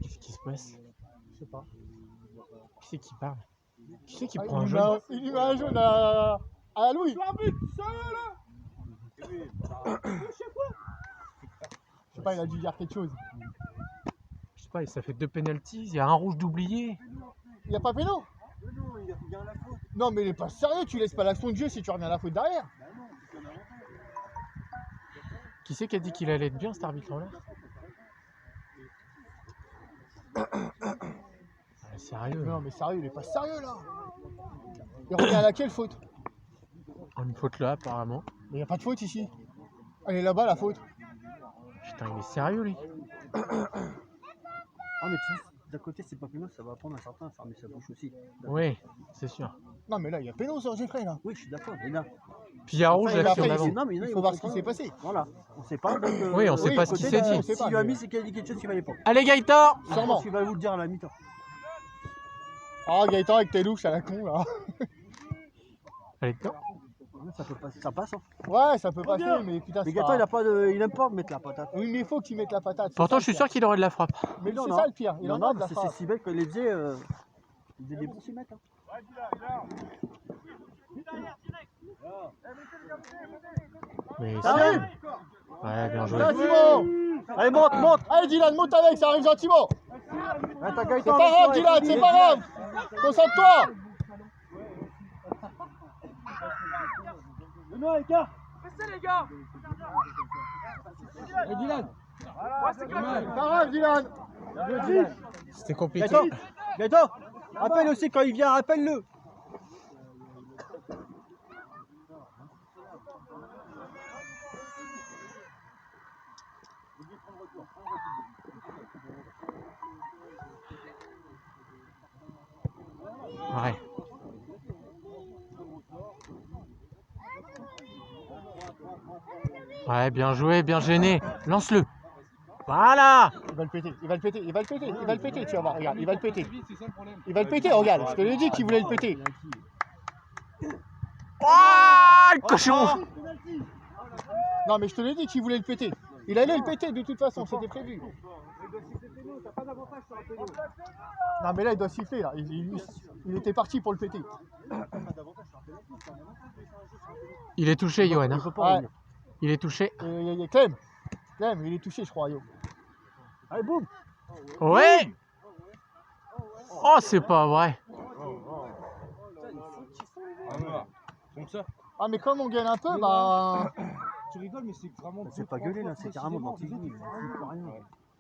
Qu'est-ce qui se passe? Je sais pas. Qui c'est qui parle? Qui c'est qui Ah, prend un il, jaune? il lui met un jaune à Louis. L'arbitre, seul. Je sais pas, il a dû dire quelque chose. Je sais pas, ça fait 2 pénalties, il y a un rouge d'oublié. Il n'y a pas péno. Non, mais il est pas sérieux, tu laisses pas l'action de jeu si tu reviens à la faute derrière. Qui c'est qui a dit qu'il allait être bien cet arbitre-là? Sérieux? Non, mais sérieux, il est pas sérieux là. Il revient à laquelle faute? Une faute là, apparemment. Mais il n'y a pas de faute ici. Elle est là-bas la faute. Putain, il est sérieux lui. Ah, mais tu sais, d'un côté, c'est pas pénal, ça va prendre un certain à fermer sa bouche aussi. Oui, c'est sûr. Non, mais là, il y a péno sur Geoffrey là. Oui, je suis d'accord, mais là. Puis il y a un rouge Enfin, l'action après, d'avant. Non, mais Il faut voir ce qui s'est passé. Voilà, on sait pas. Donc, Oui, on sait pas ce qui s'est dit. on sait Si pas, lui a mais- mis, c'est qu'il a dit quelque chose qui valait pas. Allez Gaëtan! Je Sûrement. pense qu'il va vous le dire à la mi-temps. Ah, Gaëtan avec tes louches à la con là. Allez dedans. Ça peut passer, ça passe. Hein. Ouais, ça peut passer, mais putain, Mais c'est Gaëtan, pas... il a pas il aime pas mettre la patate. Oui, mais il faut qu'il mette la patate. c'est Pourtant, ça, je suis le sûr qu'il aurait de la frappe. pire. Mais Non, c'est non. ça le pire. Il Non, en non, a de la c'est frappe. si bête qu'il les faisait. Il faisait des bons 6 mètres. Hein. Mais Ça arrive. ouais, bien joué. Là, Simon. Allez, monte. Allez, Dylan, monte avec, ça arrive gentiment. Là, t'as C'est Gaëtan pas avec grave, toi, Dylan, il c'est est pas bien. grave. Concentre-toi. Benoît, les gars. Et Dylan. Voilà, c'est comme ça. C'est pas grave, Dylan. C'était compliqué. Gaëtan, rappelle aussi quand il vient, rappelle-le. Ouais. Ouais, bien joué, bien gêné. Lance-le. Voilà. Il va le péter, il va le péter, il va le péter, il va le péter, tu vas voir, regarde, il va le péter. Il va le péter, regarde, je te l'ai dit qu'il voulait le péter. Ah, le cochon. Non mais je te l'ai dit qu'il voulait le péter. Il allait le péter de toute façon, c'était prévu. Non mais là il doit siffler là, il était parti pour le péter. Il est touché, Johan. hein. Ouais. Il est touché. Et Clem, il est touché je crois, yo. Allez, boum. Ouais. Oh, c'est pas vrai. Ah mais comme on gagne un peu, bah... Tu rigoles, mais c'est vraiment. C'est pas gueuler là, c'est carrément dans tes yeux.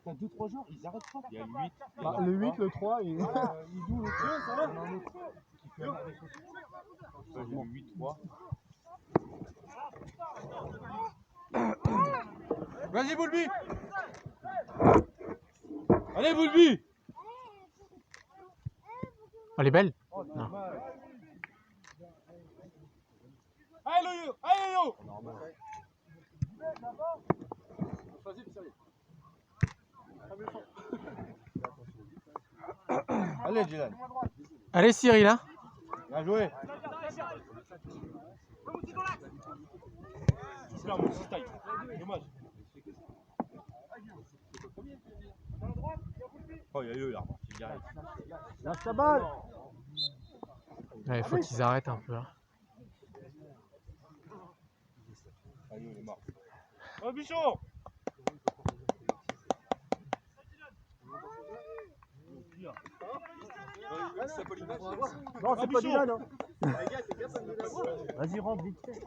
T'as 2-3 joueurs, ils arrêtent pas. Il y a 8. bah, le 8, le 3 et... Il joue le tien, ça va. Ça joue 8-3. Vas-y, Boulby. Allez, Boulby. Elle est belle. Oh, Non. dommage. Allez, le yo! Allez, yo! Allez, Dylan. Allez Cyril, hein. Bien joué. Super, mon petit taille. Dommage. Oh, il y a eu là. C'est direct. Lâche la balle. Ouais, il faut qu'ils arrêtent un peu. Hein. Ah, il est mort. Oh, Bichon! Non, c'est pas Bichon. Dylan. Hein. Vas-y, rentre vite fait.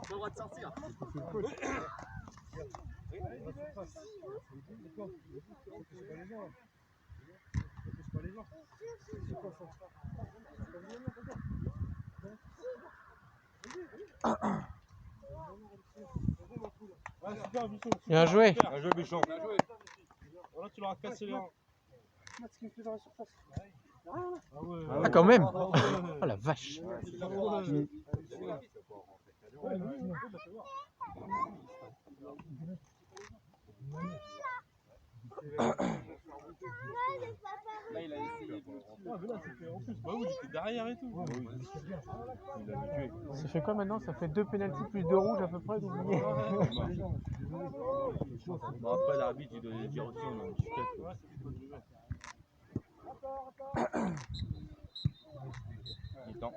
Ouais, super, Bichon. Bien joué. Super. Bien joué, Bichon. Voilà, tu leur as cassé les reins. Ah ouais. Ah quand même. Oh la vache. Là, il a essayé. Ah, mais là, c'était en plus. Bah oui, il était derrière et tout. Il l'a tué. Ça fait quoi maintenant? Ça fait 2 pénaltys plus 2 rouges à peu près. Donc... Bon, après, l'arbitre, il doit dire aussi, on a un petit Il est temps.